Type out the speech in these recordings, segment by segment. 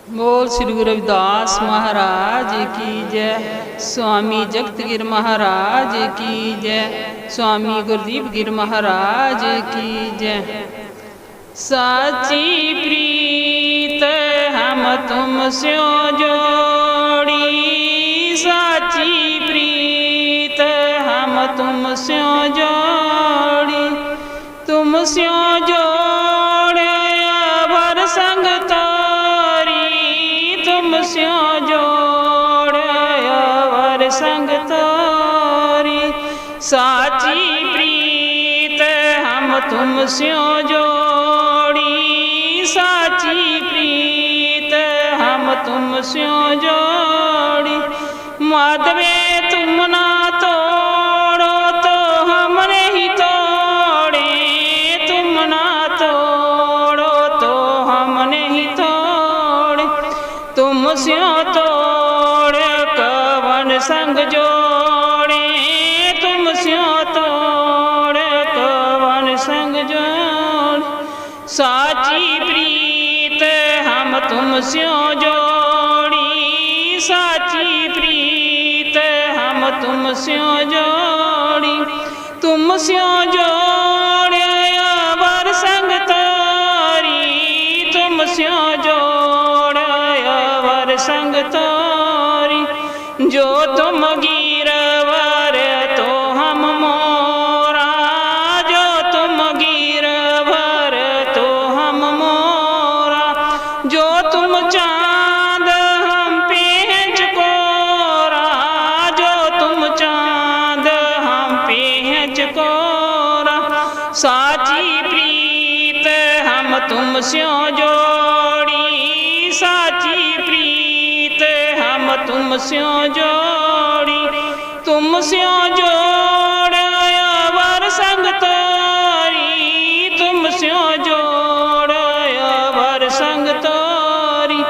बोल श्री गुरु रविदास महाराज की जय। स्वामी जगतगिर महाराज की जय। स्वामी गुरदीप गिर महाराज की जय। साची प्रीत हम तुम स्यो जोड़ी, साची प्रीत हम तुम स्यो जोड़ी, तुम स्यो जोड़े अवर संग तोरी, तुम स्यो जोड़े अवर संग तोरी, साची प्रीत हम तुम स्यो जोड़ी, साची प्रीत हम तुम स्यो जोड़ी, माधवे तुम ना तोड़ो तो हमने ही तोड़े, तुम ना तोड़ो तो हमने ही तोड़े, तुम स्यो तोड़े कवन संग जोड़े, तुम स्यो तोड़े कवन संग जोड़े, साची प्रीत हम तुम स्यो जोड़ी, साची प्रीत हम तुम स्यो जोड़ी, तुम स्यो जोड़े अवर संग तोरी, तुम स्यो जोड़े अवर संग तोरी, जो तुम गिरवर तो हम मोरा, जो तुम गिरवर तो हम मोरा, जो तुम चांद हम पे चकोरा, जो तुम चांद हम पे चकोरा, साची प्रीत हम तुम स्यो जोड़ी, साची प्रीत हम तुम स्यो जोड़ी, तुम स्यो जोड़े अवर संग तोरी, तुम स्यो जोड़े अवर संग तोरी,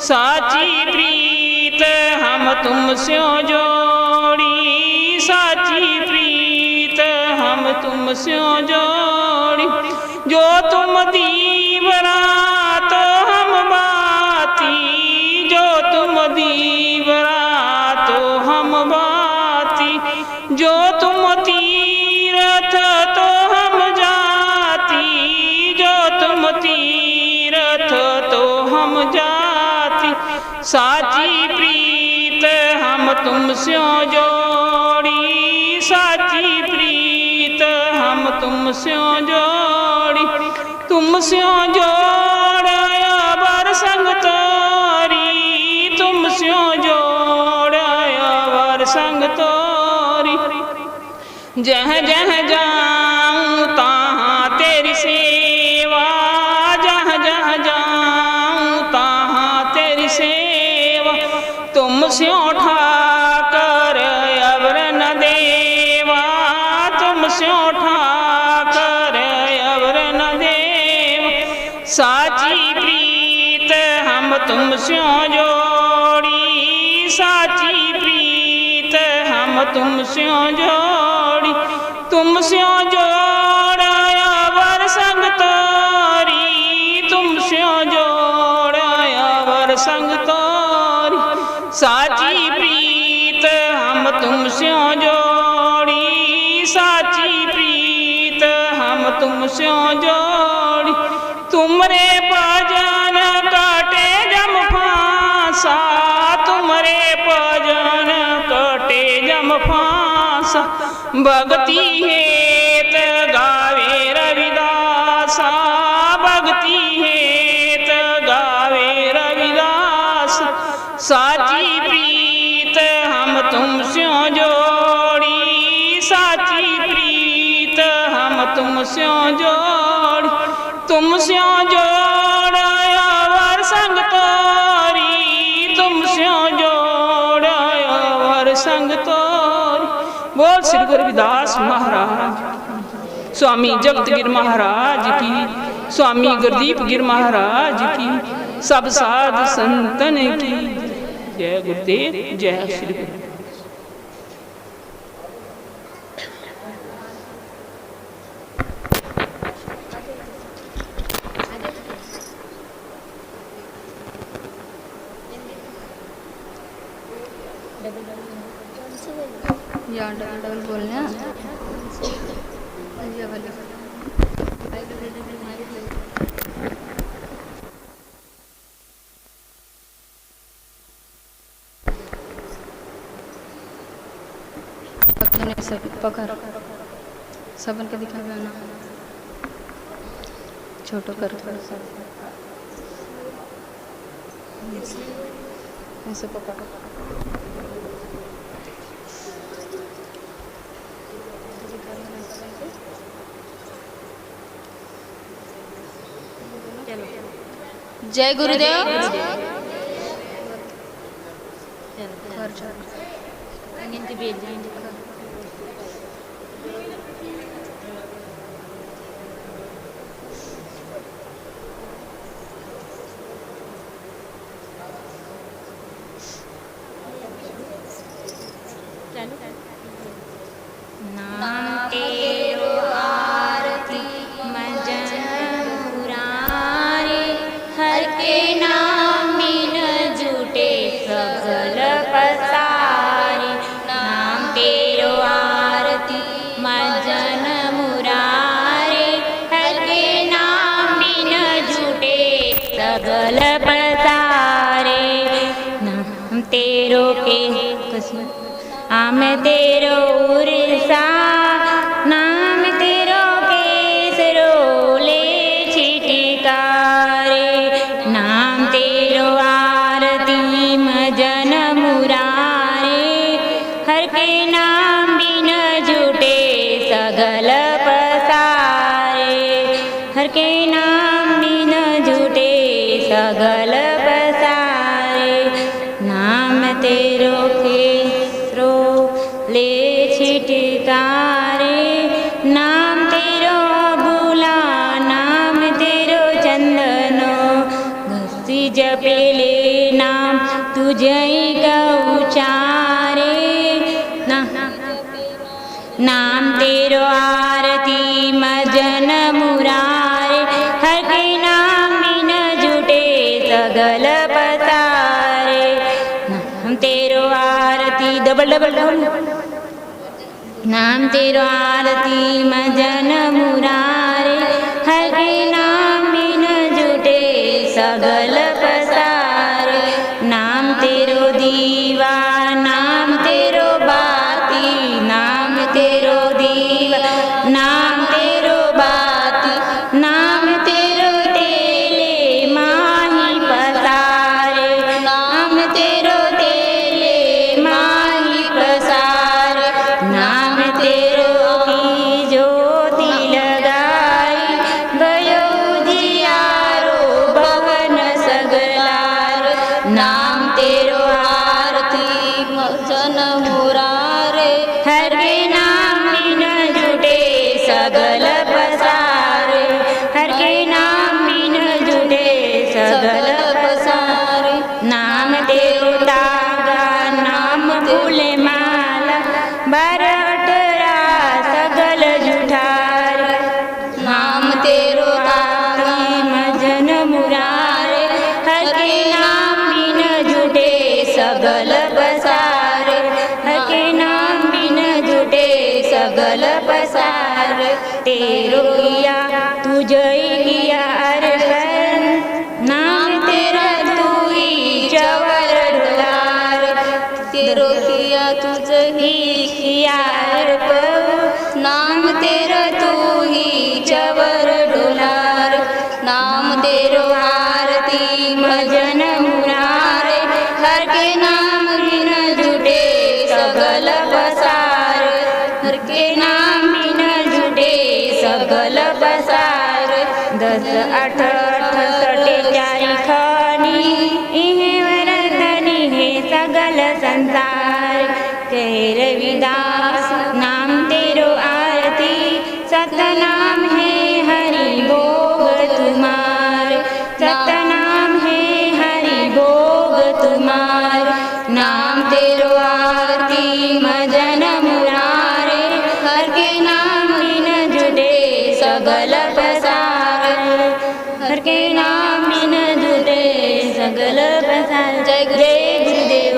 साची प्रीत हम तुम स्यो जोड़ी, साची प्रीत हम तुम स्यो जोड़ी, जो तुम दीवरा तो हम बाती, जो तुम दीवरा तो हम बाती, जो तुम तीरथ तो हम जाती, जो तुम तीरथ तो हम जाती, साची प्रीत हम तुम स्यो जोड़ी, साची प्रीत हम तुम स्यो जोड़ी, तुम स्यो जोड़े अवर संग तोरी, तुम स्यो जोड़े अवर संग तोरी, जह जह जाऊं तहाँ तेरी सेवा, जह जह जाऊं तहाँ तेरी सेवा, तुम स्यो ठाकर अवर न देवा, तुम स्यो ठाकर अवर न देवा, साची प्रीत हम तुम स्यो जोड़ी, साची प्रीत हम तुम स्यो जोड़ी, तुम स्यो जोड़े अवर संग तोरी, तुम स्यो जोड़े अवर संग तोरी, साची प्रीत हम तुम स्यो जोड़ी, साची प्रीत हम तुम स्यो जोड़ी, तुमरे भजन काटे जम फांसा, तुमरे भजन काटे जम फांसा, भक्ति हेत गावे रविदासा, भक्ति हेत गावे रविदास, साची प्रीत हम तुम स्यो जोड़ी, साची प्रीत हम तुम स्यो जोड़ी, तुम स्यो जोड़े अवर संग तोरी, तुम स्यो जोड़े अवर संग तोरी। बोल श्री गुरु रविदास महाराज, स्वामी जगतगिर महाराज की, स्वामी गुरदीप गिर महाराज की, सब साध संतन की जय। गुरुदेव जय श्री गुरु। या डबल बोलण्या सब पकड़ सबन के दिखावे ना छोटो कर थोड़ा सा ऐसे पकड़ जय गुरुदेव। नाम तेरो आरती मजन मुरारे, हर के नाम बिन जुटे सगल पसारे। नाम तेरो आरती मजन मुरारे, हर के नाम बिन जुटे सगल पसारे। नाम तेरो के आम तेरो उर्सा, नाम तेरो केसरो ले छिटकारे। नाम तेरो आरती मजन मुरारे, हर के नाम बिन जुटे सगल पसारे। हर के नाम बिन जुटे सगल पसारे। नाम तेरो केसरो ले छिटकारे। नाम तेरो बुला, नाम तेरो चंदनो, घसी जपेले नाम तुझई का उचारे। नाम तेरो आरती मजन मुरारे, हर के नाम बिन जुटे सगल पसारे। नाम तेरो आरती डबल डबल डबल। नाम तेरो आरती मजन मुरारे, हर के नाम बिन जुटे सगल पसारे। नाम तेरो दीवा, नाम तेरो बाती, नाम तेरो दीवा, नाम तेरो बाती, नाम तेरो तेले माही पसारे। नाम तेरो तेले माही पसारे। नाम तेरो की ज्योति लगाई, भयो जियारो बहन सगलार। नाम तेरो आरती मजन मुरारे, हर के नाम बिन जुटे सगल पसारे। हर के नाम बिन जुटे सगल पसारे। नाम तेरो तागा, नाम फूल माला, बरटरा सगल जुठार। नाम तेरो तागी मजन मुरारे, हर के नाम बिन जुटे सगल पसारे। हर के नाम बिन जुटे सगल पसारे। तेरो किया तुझई किया अर्पण, नाम तेरा तू ही चवर ढोलार। तेरो किया तुझही किया अर्पण, नाम तेरा तू ही चवर ढोलार। नाम तेरो आरती भजन मुरारे, हर के नाम बिन जुटे सगल पसारे। हर के नाम बिन जुटे सगल पसारे। 10 8 68 खनी इहे वरधनी है सगल संसार। कहे रविदास नाम तेरो आरती, सतनाम है हरि भोग तुम्हार। सतनाम है हरि भोग तुम्हार। नाम तेरो आरती मजन मुरारे, हर के नाम बिन जुटे सगल पसारे। हर के नाम बिन जुटे सगल पसारे। जय गुरुदेव।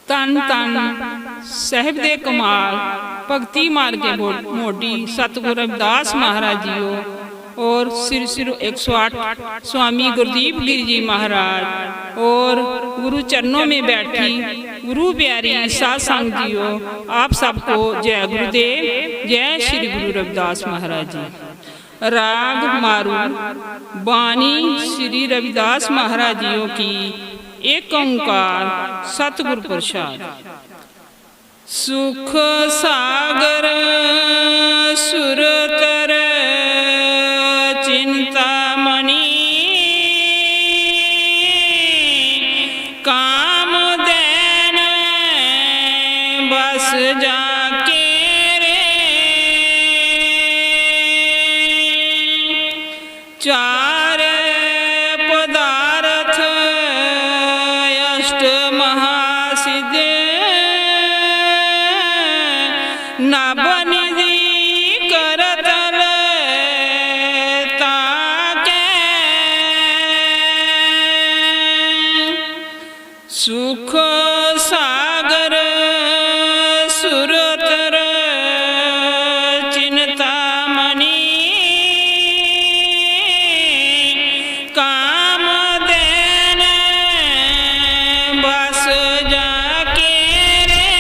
ਧੰਨ ਧੰਨ ਸਾਹਿਬ ਦੇ ਕਮਾਲ ਭਗਤੀ ਮਾਰ ਕੇ ਮੋਢੀ ਸਤਿਗੁਰੂ ਰਵਿਦਾਸ ਮਹਾਰਾਜ ਜੀਓ और सिर 108 स्वामी गुरदीप गिरी जी महाराज और गुरु चरणों में बैठी गुरु प्यारी साध संग जियो, आप सबको जय गुरुदेव, जय श्री गुरु रविदास महाराज जी। राग मारू बानी श्री रविदास महाराज जियों की एक ओंकार सतगुरु प्रसाद। सुख सागर सुरतर चिंतामणि कामधेन बस जाके रे, चार पदार्थ अष्ट महासिद्ध नवनिधि करतल सुख सागर सुरतर चिंतामणि कामधेन बस जाके रे,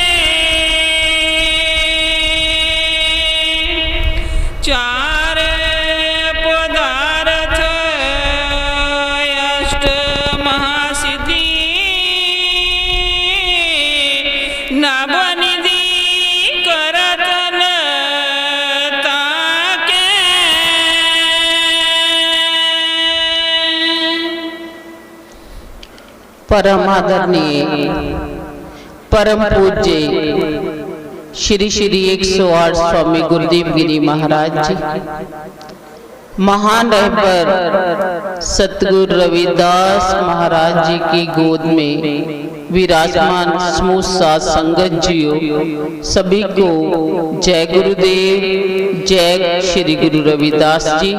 चार पदार्थ अष्ट महासिद्धि नवनिधि करतल ताके। परम आदरणीय परम पूज्य श्री श्री 108 स्वामी गुरुदेव गिरी महाराज जी, महान रहबर सतगुरु रविदास महाराज जी की गोद में विराजमान समूह साध संगत जियो, सभी को जय गुरुदेव, जय श्री गुरु रविदास जी।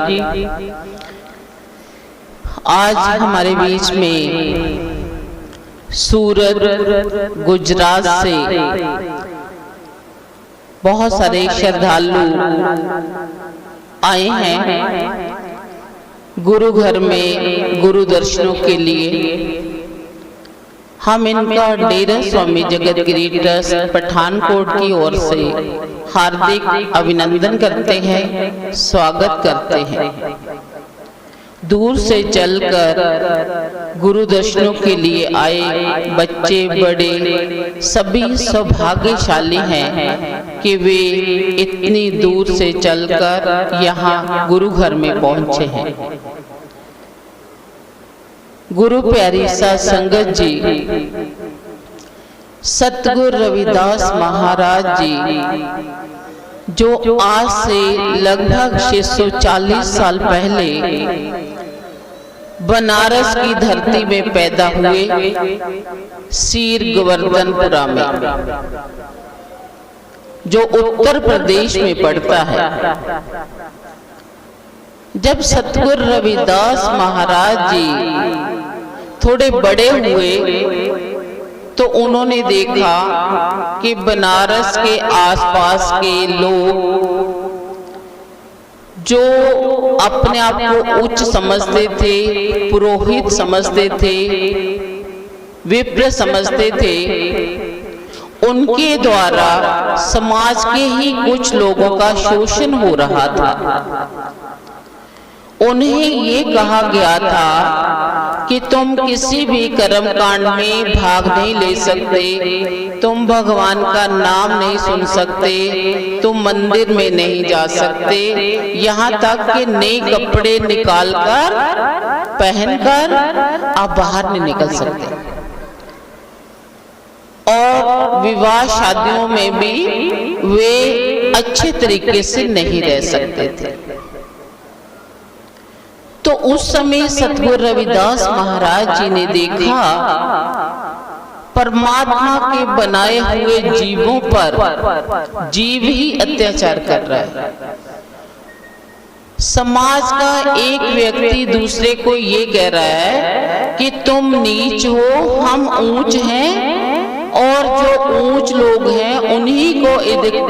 आज हमारे बीच में सूरत गुजरात से बहुत सारे श्रद्धालु आए हैं गुरु घर में गुरु दर्शनों के लिए। हम इनका डेरा स्वामी जगतगिरी ट्रस्ट पठानकोट की ओर से हार्दिक अभिनंदन करते हैं, स्वागत करते हैं। दूर से चलकर गुरु दर्शनों के लिए आए बच्चे बड़े सभी सौभाग्यशाली हैं कि वे इतनी दूर से चलकर यहाँ गुरु घर में पहुँचे हैं। गुरु प्यारी साध संगत जी, सतगुरु रविदास महाराज जी जो आज से लगभग 640 साल पहले बनारस की धरती में पैदा हुए, सीर गोवर्धनपुरा में जो उत्तर प्रदेश में पड़ता है। जब सतगुरु रविदास महाराज जी थोड़े बड़े हुए तो उन्होंने देखा कि बनारस के आसपास के लोग जो अपने आप को उच्च समझते थे, पुरोहित समझते थे, विप्र समझते थे, उनके द्वारा समाज के ही कुछ लोगों का शोषण हो रहा था। उन्हें ये कहा गया था कि तुम किसी भी कर्म कांड में भाग नहीं ले सकते, तुम भगवान का नाम नहीं सुन सकते, तुम मंदिर में नहीं जा सकते, यहाँ तक कि नए कपड़े निकालकर पहनकर आप बाहर नहीं निकल सकते, और विवाह शादियों में भी वे अच्छे तरीके से नहीं रह सकते थे। तो उस समय सतगुरु रविदास महाराज जी ने देखा परमात्मा के बनाए हुए जीवों पर जीव ही अत्याचार कर रहा है। समाज का एक व्यक्ति दूसरे को ये कह रहा है कि तुम नीच हो, हम ऊंच हैं, और जो ऊंच लोग हैं उन्हीं को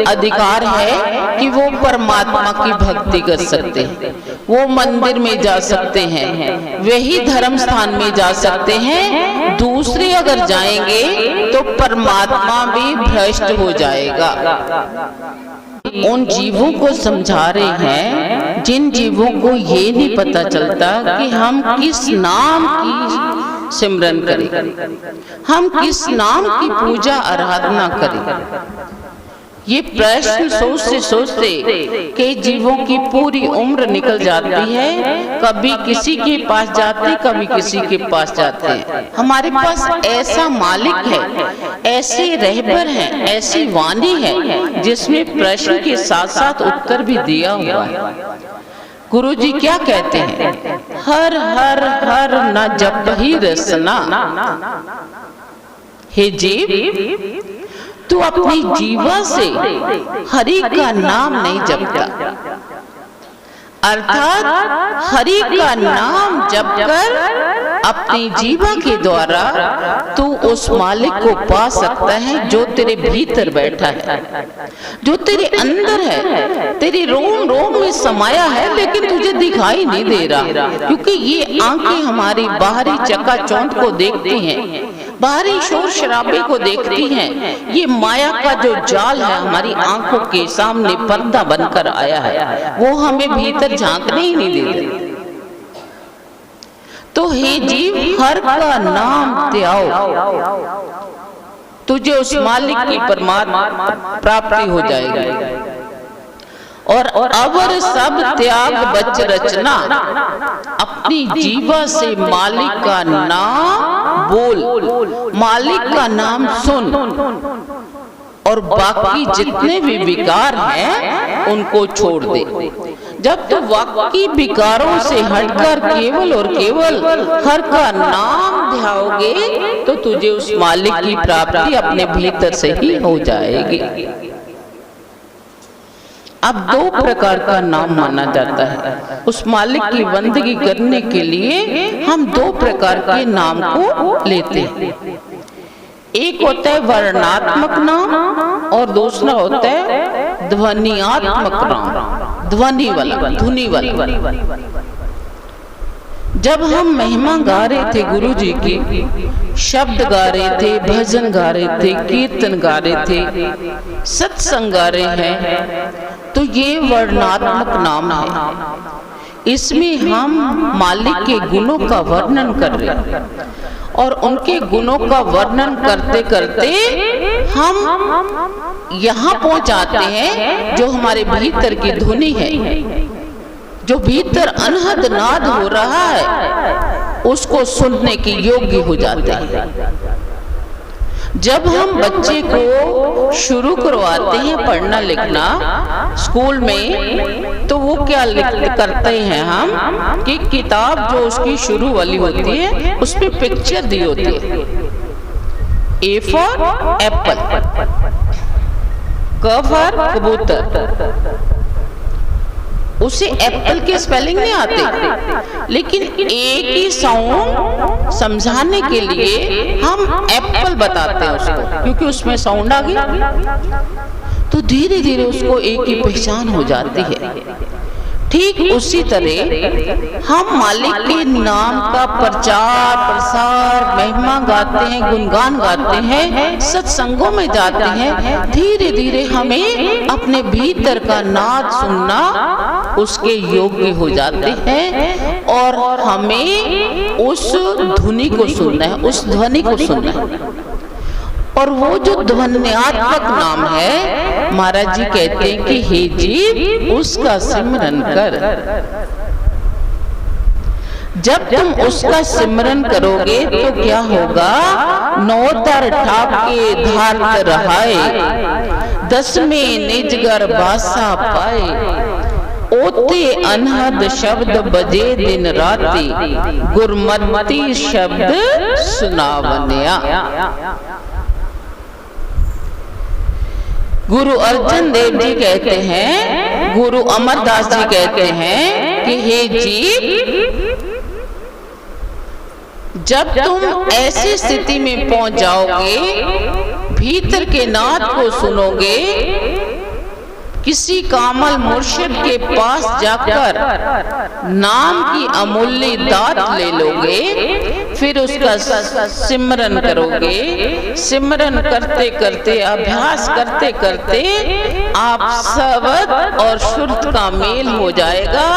अधिकार है कि वो परमात्मा की भक्ति कर सकते हैं, वो मंदिर में जा सकते हैं, वही धर्म स्थान में जा सकते हैं। दूसरे अगर जाएंगे तो परमात्मा भी भ्रष्ट हो जाएगा। उन जीवों को समझा रहे हैं जिन जीवों को ये नहीं पता चलता कि हम किस नाम की सिमरन करें, हम किस नाम की पूजा आराधना करें। ये प्रश्न सोचते सोचते कई जीवों की पूरी उम्र निकल जाती है। कभी किसी के पास जाते, कभी किसी के पास जाते हैं। हमारे पास ऐसा मालिक है, ऐसे रहबर हैं, ऐसी वाणी है जिसमें प्रश्न के साथ साथ उत्तर भी दिया हुआ है। गुरु जी क्या कहते हैं? हर हर हर न जप ही रसना। हे जीव, तू अपनी जीवा से हरि का नाम नहीं जपता, अर्थात हरि का नाम जपकर अपनी जीवा के द्वारा तू उस मालिक को पा सकता है जो तेरे भीतर बैठा है, जो तेरे अंदर है, तेरे रोम रोम में समाया है, लेकिन तुझे दिखाई नहीं दे रहा, क्योंकि ये आंखें हमारी बाहरी चकाचौंध को देखती हैं, बाहरी शोर शराबे को देखती हैं। ये माया का जो जाल है हमारी आंखों के सामने पर्दा बनकर आया है, वो हमें भीतर झांकने ही नहीं देते। तो हे जीव, हर का नाम त्याओ, तुझे उस मालिक की परमात्मा प्राप्ति हो जाएगी। और अवर सब त्याग बच रचना, अपनी जीवा से मालिक का नाम बोल, मालिक का नाम सुन, और बाकी जितने भी विकार हैं उनको छोड़ दे। जब तू बाकी विकारों से हटकर केवल और केवल हर का नाम ध्याओगे तो तुझे उस मालिक की प्राप्ति अपने भीतर से ही हो जाएगी। अब दो प्रकार का नाम माना जाता है। उस मालिक की बंदगी करने के लिए हम दो प्रकार के नाम को लेते हैं। एक होता है वर्णात्मक नाम और दूसरा होता है ध्वनियात्मक नाम, ध्वनि वाला, धुनी वाला। जब हम महिमा गा रहे थे गुरु जी की, शब्द गा रहे थे, भजन गा रहे थे, कीर्तन गा रहे थे, सत्संग गा रहे हैं, तो ये वर्णात्मक नाम है। इसमें हम मालिक के गुणों का वर्णन कर रहे हैं, और उनके गुणों का वर्णन करते करते हम यहाँ पहुंच जाते हैं जो हमारे भीतर की धुनी है, जो भीतर अनहद नाद हो रहा है, उसको सुनने की योग्य हो जाते हैं। जब हम बच्चे को शुरू करवाते हैं पढ़ना लिखना स्कूल में, तो वो क्या करते हैं हम कि किताब जो उसकी शुरू वाली होती है उसमें पिक्चर दी होती है। ए फॉर एप्पल, क फॉर कबूतर। उसे एप्पल के स्पेलिंग नहीं आते, लेकिन एक ही साउंड समझाने के लिए हम एप्पल बताते हैं उसको, क्योंकि उसमें साउंड आ गया, तो धीरे धीरे उसको एक की पहचान हो जाती है। ठीक उसी तरह हम मालिक के नाम का प्रचार प्रसार, महिमा गाते हैं, गुणगान गाते हैं, सत्संगों में जाते हैं, धीरे धीरे हमें अपने भीतर का नाद सुनना उसके योग्य हो जाते हैं, और हमें उस धुनी को सुनना है, उस ध्वनि को सुनना है। और वो जो ध्वन्यात्मक नाम है, महाराज जी कहते हैं कि हे जीव, उसका सिमरन कर। जब तुम उसका सिमरन करोगे तो क्या होगा? नौतर ठाप के धारत रहाए, दसवें निजगर बासा पाए, ओते अनहद शब्द बजे दिन राती, गुरमति शब्द सुनावनिया। गुरु अर्जन देव जी कहते हैं, गुरु अमरदास जी कहते हैं कि हे जीव, जब तुम ऐसी स्थिति में पहुंच जाओगे भीतर के नाद को सुनोगे, किसी कामल मुर्शिद के पास जाकर नाम की अमूल्य दात ले लोगे, फिर उसका सिमरन करोगे। सिमरन करते करते, अभ्यास करते करते आप शब्द और शुद्ध का मेल हो जाएगा,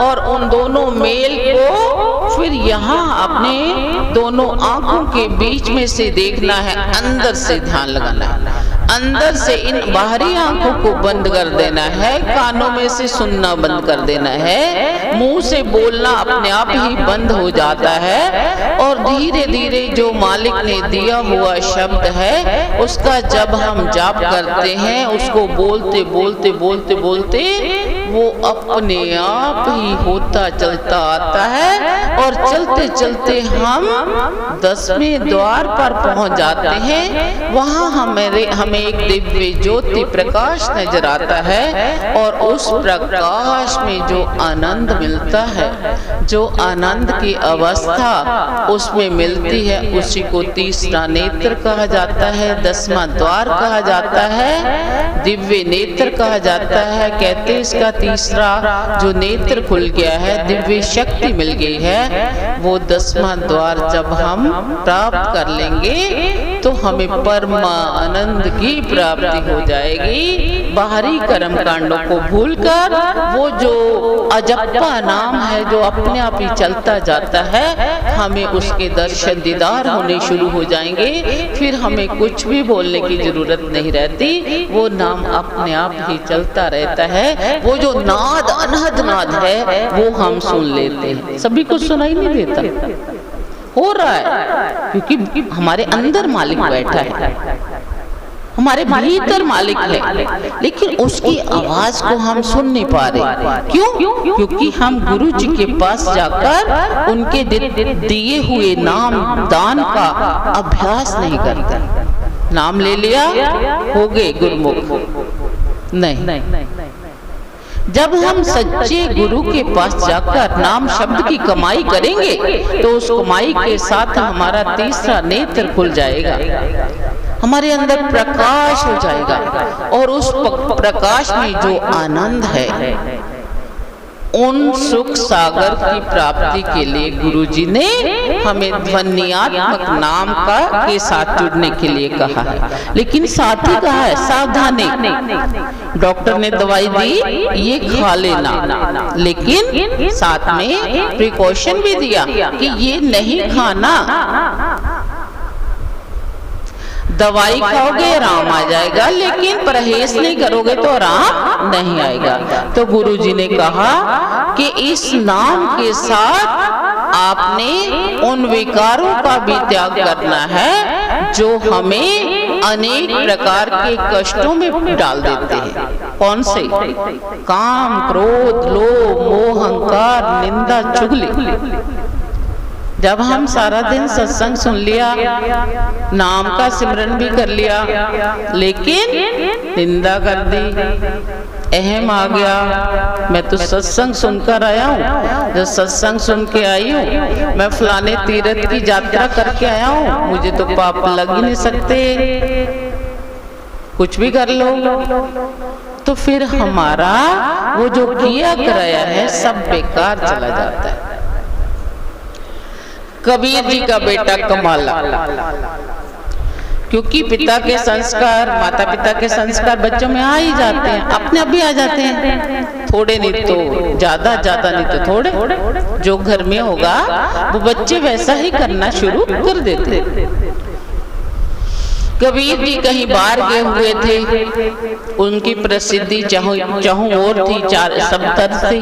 और उन दोनों मेल को फिर यहाँ अपने दोनों आंखों के बीच में से देखना है, अंदर से ध्यान लगाना है, अंदर से इन बाहरी आंखों को बंद कर देना है, कानों में से सुनना बंद कर देना है, मुंह से बोलना अपने आप ही बंद हो जाता है, और धीरे धीरे जो मालिक ने दिया हुआ शब्द है उसका जब हम जाप करते हैं, उसको बोलते बोलते बोलते बोलते वो अपने आप ही होता चलता आता है, और चलते चलते हम 10वें द्वार पर पहुंच जाते हैं। वहां हमें एक दिव्य ज्योति प्रकाश नजर आता है, और उस प्रकाश में जो आनंद मिलता है, जो आनंद की अवस्था उसमें मिलती है, उसी को तीसरा नेत्र कहा जाता है, 10वां द्वार कहा जाता है, दिव्य नेत्र कहा जाता है। कहते इसका तीसरा जो नेत्र खुल गया है, दिव्य शक्ति मिल गई है, वो 10वां द्वार जब हम प्राप्त कर लेंगे तो हमें परमानंद की प्राप्ति हो जाएगी। बाहरी कर्म कांडों को भूलकर वो जो अजप्पा नाम है जो अपने आप ही चलता जाता है, हमें उसके दर्शन दीदार होने शुरू हो जाएंगे, फिर हमें कुछ भी बोलने की जरूरत नहीं रहती, वो नाम अपने आप ही चलता रहता है। वो जो नाद अनहद नाद है वो हम सुन लेते हैं, सभी को सुनाई नहीं देता, हो रहा है क्योंकि हमारे अंदर मालिक बैठा है, हमारे भीतर मालिक है, लेकिन उसकी आवाज को हम सुन नहीं पा रहे। क्यों? क्योंकि हम गुरु जी के पास जाकर उनके दिए हुए नाम दान का अभ्यास नहीं करते। नाम ले लिया, हो गए गुरुमुख, नहीं। जब हम सच्चे गुरु के पास जाकर नाम शब्द की कमाई करेंगे तो उस कमाई के साथ हमारा तीसरा नेत्र खुल जाएगा, हमारे अंदर प्रकाश हो जाएगा, और उस प्रकाश में जो आनंद है, उन सुख सागर की प्राप्ति के लिए गुरु जी ने हमें ध्वन्यात्मक नाम का के साथ जुड़ने के लिए कहा है। लेकिन साथ ही कहा है सावधानी, डॉक्टर ने दवाई दी ये खा लेना, लेकिन साथ में प्रिकॉशन भी दिया कि ये नहीं खाना, दवाई खाओगे आराम आ जाएगा, लेकिन परहेज नहीं करोगे तो आराम नहीं आएगा। तो गुरु जी ने कहा कि इस नाम के साथ आपने उन विकारों का भी त्याग करना है जो हमें अनेक प्रकार के कष्टों में डाल देते हैं। कौन से? काम, क्रोध, लोभ, मोह, अहंकार, निंदा, चुगली। जब हम सारा दिन सत्संग सुन लिया, नाम का सिमरन भी कर लिया, लेकिन निंदा कर दी, अहम आ गया, मैं तो सत्संग सुनकर आया हूँ, जब सत्संग सुन के आई हूँ, मैं फलाने तीर्थ की यात्रा करके आया हूँ, मुझे तो पाप लग ही नहीं सकते, कुछ भी कर लो, तो फिर हमारा वो जो किया कराया है सब बेकार चला जाता है। कबीर जी का बेटा कमाला, क्योंकि पिता के संस्कार, माता पिता के संस्कार बच्चों में आ ही जाते हैं, अपने आप भी आ जाते हैं, थोड़े नहीं तो ज्यादा, ज्यादा नहीं तो थोड़े, जो घर में होगा वो बच्चे वैसा ही करना शुरू कर देते। कबीर जी कहीं बाहर गए हुए थे, उनकी प्रसिद्धि चाहूं और थी, सब तरफ से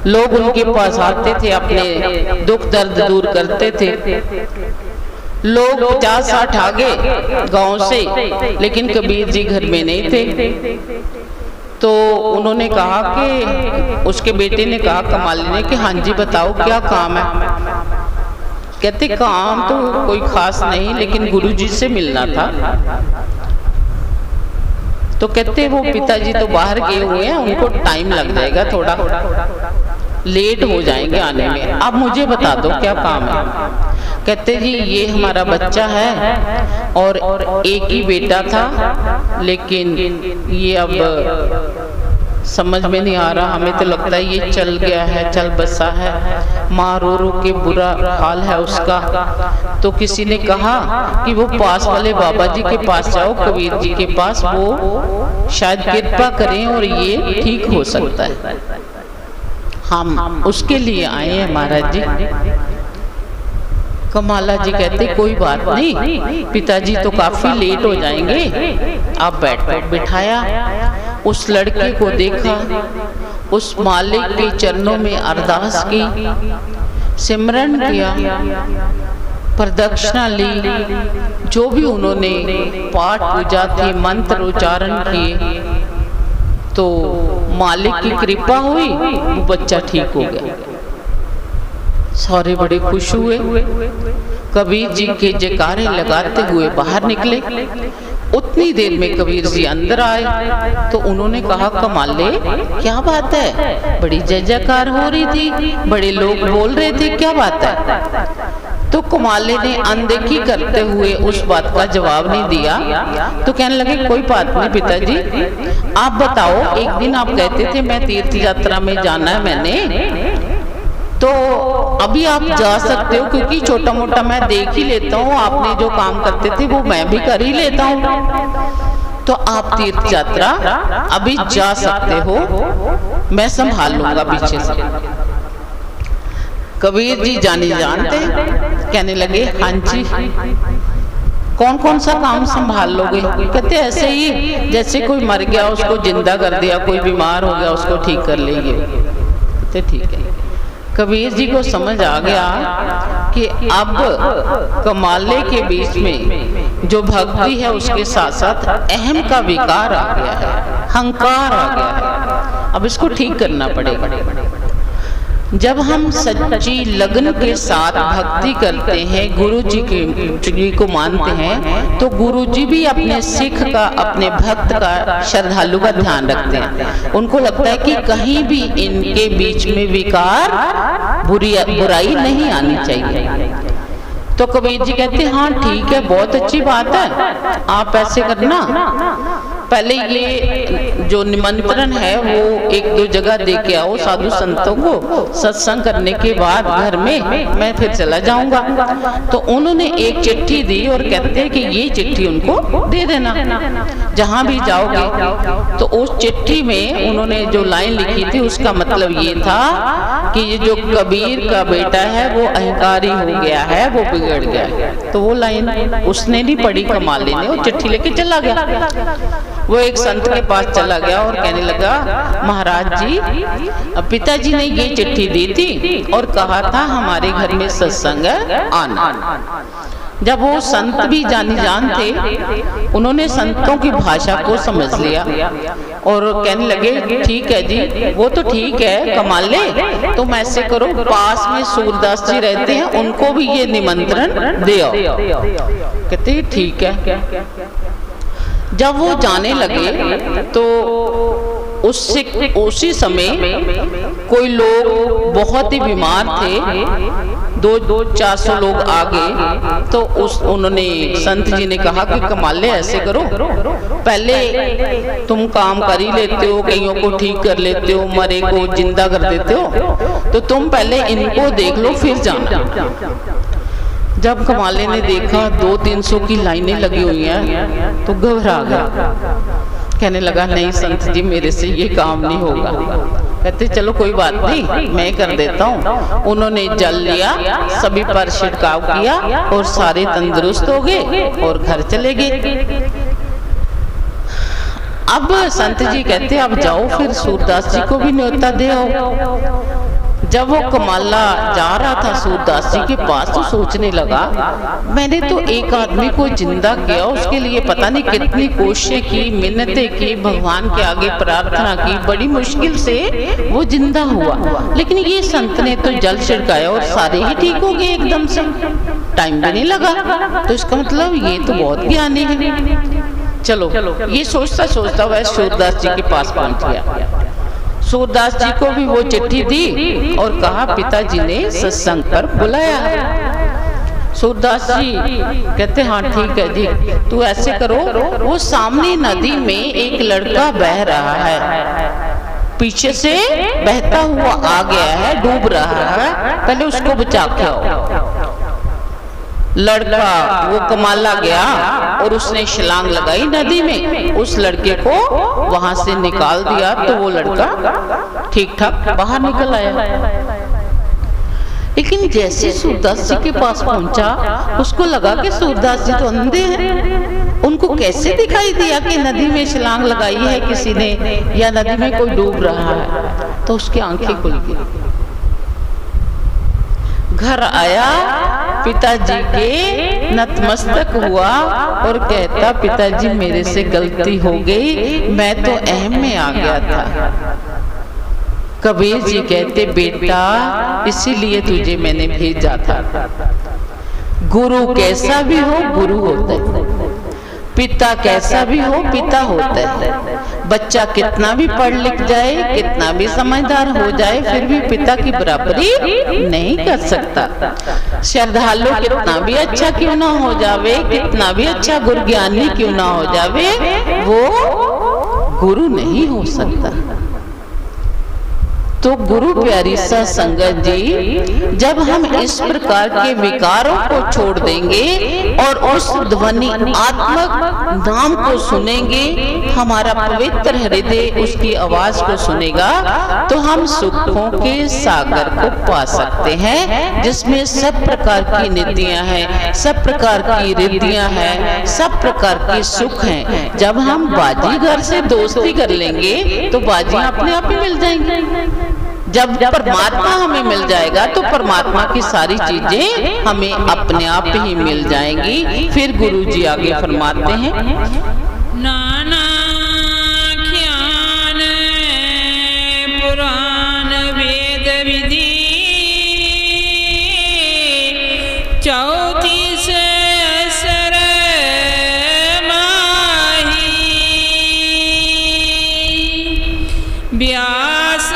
लोग उनके पास आते थे, अपने दुख दर्द दूर करते थे। लोग 50-60 आ गए गांव से, लेकिन कबीर जी घर में नहीं थे। तो उन्होंने कहा कि उसके बेटे ने कहा कमाली ने कि हाँ जी बताओ क्या काम है। कहते काम तो कोई खास नहीं, लेकिन गुरुजी से मिलना था। तो कहते वो पिताजी तो बाहर गए हुए हैं, उनको टाइम लग जाएगा, थोड़ा लेट हो जाएंगे आने में, अब मुझे बता दो क्या काम है। कहते जी ये हमारा बच्चा है और एक ही बेटा था, लेकिन ये अब समझ में नहीं आ रहा, हमें तो लगता है ये चल गया है, चल बसा है, माँ रो रो के बुरा हाल है उसका। तो किसी ने कहा कि वो पास वाले बाबा जी के पास जाओ, कबीर जी के पास, वो शायद कृपा करें और ये ठीक हो सकता है। हम उसके लिए आए हैं महाराज जी। कमाला जी कहते कोई बात नहीं, पिताजी तो काफी लेट हो जाएंगे, आप बैठो। बिठाया, उस लड़के को देखा, उस मालिक के चरणों में अरदास की, सिमरन किया, प्रदक्षिणा ली, जो भी उन्होंने पाठ पूजा थी, मंत्र उच्चारण किए, तो मालिक की कृपा हुई, वो बच्चा ठीक हो गया। सारे बड़े खुश हुए। कबीर जी के जयकारे लगाते हुए बाहर निकले। उतनी देर में कबीर जी अंदर आए तो उन्होंने कहा, कमाले क्या बात है, बड़ी जय जयकार हो रही थी, बड़े लोग बोल रहे थे, क्या बात है? तो कमाले ने अनदेखी करते हुए उस बात का जवाब नहीं दिया। तो कहने लगे कोई बात नहीं पिताजी, आप बताओ, एक दिन आप कहते थे मैं तीर्थ यात्रा में जाना है मैंने, तो अभी आप जा सकते हो, क्योंकि छोटा मोटा मैं देख ही लेता हूँ, आपने जो काम करते थे वो मैं भी कर ही लेता हूँ, तो आप तीर्थ यात्रा अभी जा सकते हो, मैं संभाल लूंगा पीछे से। कबीर जी जाने जानते, कहने लगे हाँ जी, कौन कौन सा काम संभाल लोगे? कहते ऐसे ही, जैसे कोई मर गया उसको जिंदा कर दिया, कोई बीमार हो गया उसको ठीक कर लेंगे। कहते ठीक है। कबीर जी को समझ आ गया कि अब कमाले के बीच में जो भक्ति है उसके साथ साथ अहम का विकार आ गया है, अहंकार आ गया है, अब इसको ठीक करना पड़ेगा। जब हम सच्ची लगन के साथ भक्ति करते हैं, गुरु जी को मानते हैं, तो गुरु जी भी अपने सिख का, अपने भक्त का, श्रद्धालु का ध्यान रखते हैं। उनको लगता है कि कहीं भी इनके बीच में विकार, बुराई नहीं आनी चाहिए। तो कबीर जी कहते हैं हाँ ठीक है, बहुत अच्छी बात है, आप ऐसे करना, पहले ये जो निमंत्रण है वो एक दो जगह दे के आओ साधु संतों को, सत्संग करने के बाद घर में मैं फिर चला जाऊंगा। तो उन्होंने एक चिट्ठी दी और कहते हैं कि ये चिट्ठी उनको दे देना जहां भी जाओगे। तो उस चिट्ठी में उन्होंने जो लाइन लिखी थी उसका मतलब ये था कि ये जो कबीर का बेटा है वो अहंकारी हो गया है, वो बिगड़ गया है। तो वो लाइन उसने नहीं पढ़ी, कमाले ने, वो चिट्ठी लेके चला गया। वो एक संत के पास चला गया और कहने लगा, महाराज जी, पिताजी ने ये चिट्ठी दी थी और कहा था हमारे घर में सत्संग आना। जब वो संत भी जान थे, उन्होंने संतों की भाषा को समझ लिया और कहने लगे ठीक है जी, वो तो ठीक है कमाले, तुम ऐसे करो, पास में सूरदास जी रहते हैं, उनको भी ये निमंत्रण दे आओ। कहते ठीक है। जब वो जाने लगे तो उसी समय कोई लोग बहुत ही बीमार थे, 200-400 लोग आ गए। तो उन्होंने संत जी ने कहा कि कमाले ऐसे करो, पहले तुम काम कर ही लेते हो, कईयों को ठीक कर लेते हो, मरे को जिंदा कर देते हो, तो तुम पहले इनको देख लो फिर जाना। जब कमाले ने देखा 200-300 की लाइनें लगी हुई हैं तो घबरा गया, कहने लगा नहीं संत जी, मेरे से ये काम नहीं होगा। कहते चलो कोई बात नहीं, मैं कर देता हूँ। उन्होंने जल लिया, सभी पर छिड़काव किया और सारे तंदुरुस्त हो गए और घर चले गए। अब संत जी कहते अब जाओ फिर सूरदास जी को भी न्योता दे आओ। जब वो कमाला जा रहा था सूरदास जी के पास तो सोचने लगा, मैंने तो एक आदमी को जिंदा किया, उसके लिए पता नहीं कितनी कोशिशें की, मिन्नतें की, भगवान के आगे प्रार्थना की, बड़ी मुश्किल से वो जिंदा हुआ, लेकिन ये संत ने तो जल छिड़काया और सारे ही ठीक हो गए एकदम से, टाइम भी नहीं लगा। तो इसका मतलब ये तो बहुत ज्ञानी है। चलो ये सोचता सोचता वह सूरदास जी के पास पहुंच गया। सूरदास जी को भी वो चिट्ठी दी और कहा पिताजी ने सत्संग पर बुलाया है। सूरदास जी कहते हाँ ठीक है जी, तू ऐसे करो, वो सामने नदी में एक लड़का बह रहा है, पीछे से बहता हुआ आ गया है, डूब रहा है, पहले उसको बचा के आओ। लड़का वो कमाला गया और उसने छलांग लगाई नदी में, उस लड़के को वहां से निकाल दिया, तो वो लड़का ठीक ठाक बाहर निकल आया। लेकिन जैसे सूरदास जी के पास पहुंचा, उसको लगा कि सूरदास जी तो अंधे हैं, उनको कैसे दिखाई दिया कि नदी में छलांग लगाई है किसी ने या नदी में कोई डूब रहा है। तो उसकी आंखें खुल गई, घर आया, पिताजी के नतमस्तक हुआ और कहता पिताजी मेरे से गलती हो गई, मैं तो अहम में आ गया था। कबीर जी कहते बेटा इसीलिए तुझे मैंने भेजा था। गुरु कैसा भी हो गुरु होता है, पिता कैसा भी हो पिता होता है। बच्चा कितना भी पढ़ लिख जाए, कितना भी समझदार हो जाए, फिर भी पिता की बराबरी नहीं कर सकता। श्रद्धालु कितना भी अच्छा क्यों ना हो जावे, कितना भी अच्छा गुरु ज्ञानी क्यों ना हो जावे, वो गुरु नहीं हो सकता। तो गुरु प्यारी सा संगत जी, जब हम इस प्रकार के विकारों को छोड़ देंगे और उस ध्वनि आत्मक नाम को सुनेंगे, हमारा पवित्र हृदय उसकी आवाज को सुनेगा, तो हम सुखों के सागर को पा सकते हैं, जिसमें सब प्रकार की निधियां हैं, सब प्रकार की रिद्धियां हैं, सब प्रकार के सुख हैं। जब हम बाजीगर से दोस्ती कर लेंगे तो बाजियां अपने आप ही मिल जाएंगी। जब परमात्मा हमें मिल जाएगा तो परमात्मा की सारी चीजें हमें अपने आप ही मिल जाएंगी। फिर गुरु जी आगे फरमाते हैं, नाना ज्ञान पुराण वेद विधि 34 असर माही, व्यास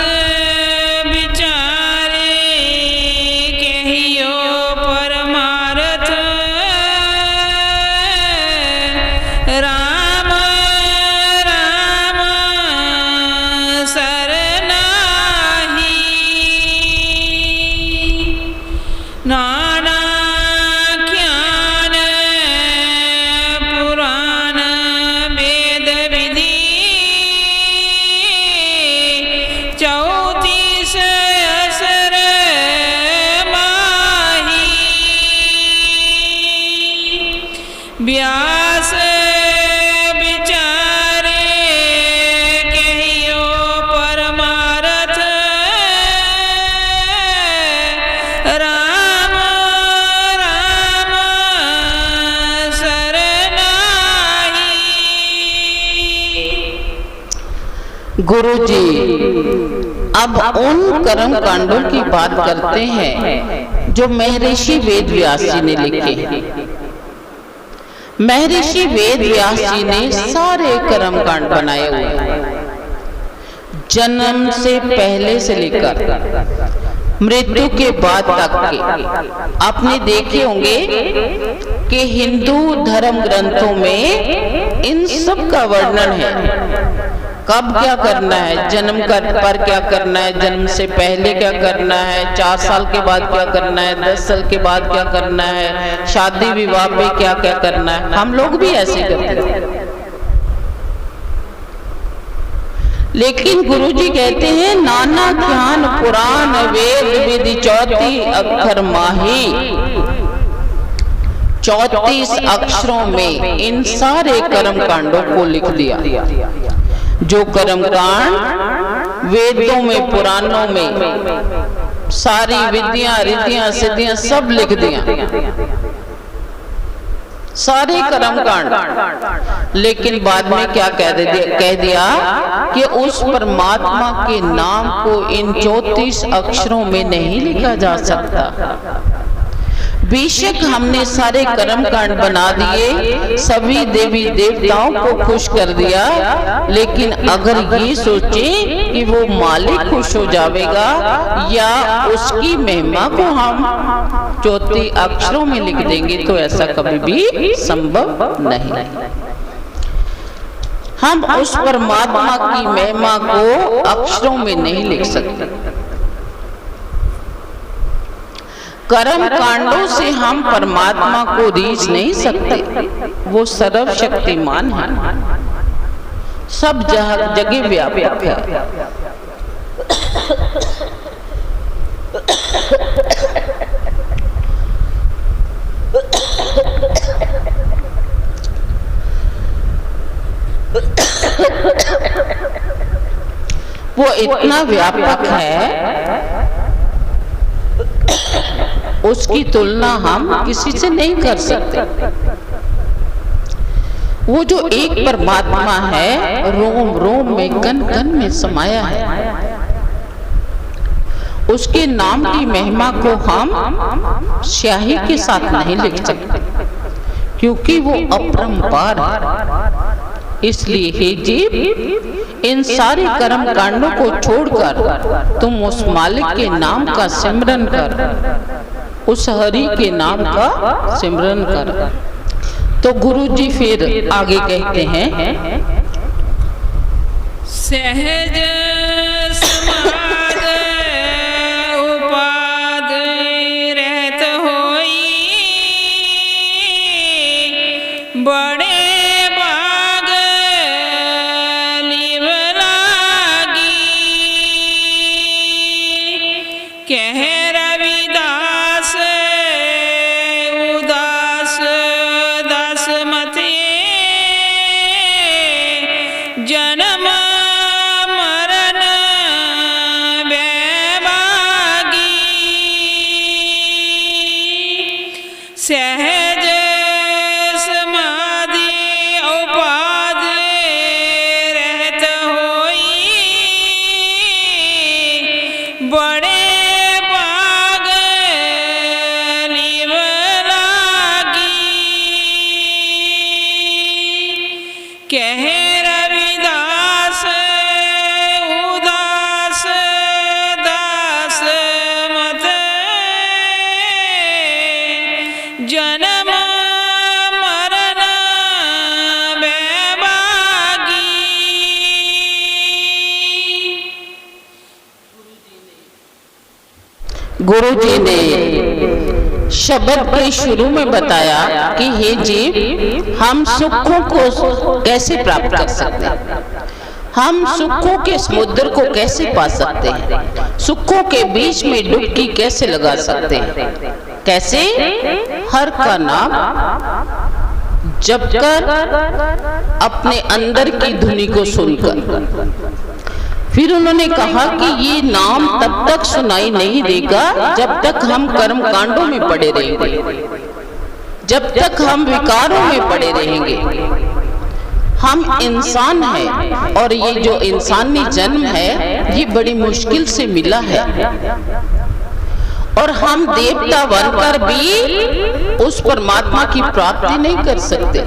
व्यास विचारे कहियो परमारथ, राम राम सरनाही। गुरु जी अब उन कर्म कांडों की बात करते हैं जो महर्षि वेद व्यास जी ने लिखे हैं। महर्षि वेद व्यास जी ने सारे कर्म कांड बनाए हुए हैं, जन्म से पहले से लेकर मृत्यु के बाद तक के। आपने देखे होंगे कि हिंदू धर्म ग्रंथों में इन सब का वर्णन है। कब क्या करना है, जन्म पर क्या करना है, जन्म से पहले क्या करना है, 4 साल के बाद क्या करना है, 10 साल के बाद क्या करना है, शादी विवाह में क्या क्या करना है। हम लोग भी ऐसे करते हैं। लेकिन गुरुजी कहते हैं नाना ज्ञान पुराण वेद विधि 34 अक्षर माही। 34 अक्षरों में इन सारे कर्म कांडों को लिख दिया। जो कर्म कांड वेदों में पुराणों में सारी विद्या रिद्धियां सिद्धियां सब लिख दिया, सारे कर्म कांड। लेकिन बाद में क्या कह दिया कि उस परमात्मा के नाम को इन 34 अक्षरों में नहीं लिखा जा सकता। बेशक हमने सारे कर्म कांड बना दिए, सभी देवी देवताओं को खुश कर दिया, लेकिन अगर ये सोचे कि वो मालिक खुश हो जाएगा या उसकी महिमा को हम चौथे अक्षरों में लिख देंगे तो ऐसा कभी भी संभव नहीं। हम उस परमात्मा की महिमा को अक्षरों में नहीं लिख सकते। कर्म कांडों से हम परमात्मा को रीझ नहीं सकते, वो सर्वशक्तिमान है, सब जगह व्यापक है। वो इतना व्यापक है, उसकी तुलना हम किसी से नहीं कर सकते। वो जो एक परमात्मा है, रोम रोम में कण कण में समाया है, उसके नाम की महिमा को हम स्याही के साथ नहीं लिख सकते, क्योंकि वो अपरंपार है। इसलिए हे जीव, इन सारे कर्म कांडों को छोड़कर तुम उस मालिक के नाम का सिमरन कर, उस हरि के नाम का सिमरन कर। तो गुरु जी फिर आगे कहते हैं, सहज समाध उपाद रहत होई, बड़े बाग लिव लागी, कह रविदास उदास दास मते, जन्म मरण वैभागी, सहज समाधि उपाद रहत होई, बड़े बाग लिव लागी, कह रविदास उदास दास मत, जन्म मरण वैभागी। गुरु जी ने शब्द के शुरू में बताया कि हे जीव, हम सुखों को कैसे प्राप्त कर सकते हैं, हम सुखों के समुद्र को कैसे पा सकते हैं, सुखों के बीच में डुबकी कैसे लगा सकते हैं, कैसे? हर का नाम जपकर, अपने अंदर की धुनी को सुनकर। फिर उन्होंने कहा कि ये नाम तब तक सुनाई नहीं देगा जब तक हम कर्म कांडों में पड़े रहेंगे, जब तक हम विकारों में पड़े रहेंगे। हम इंसान हैं और ये जो इंसानी जन्म है ये बड़ी मुश्किल से मिला है, और हम देवता बनकर भी उस परमात्मा की प्राप्ति नहीं कर सकते,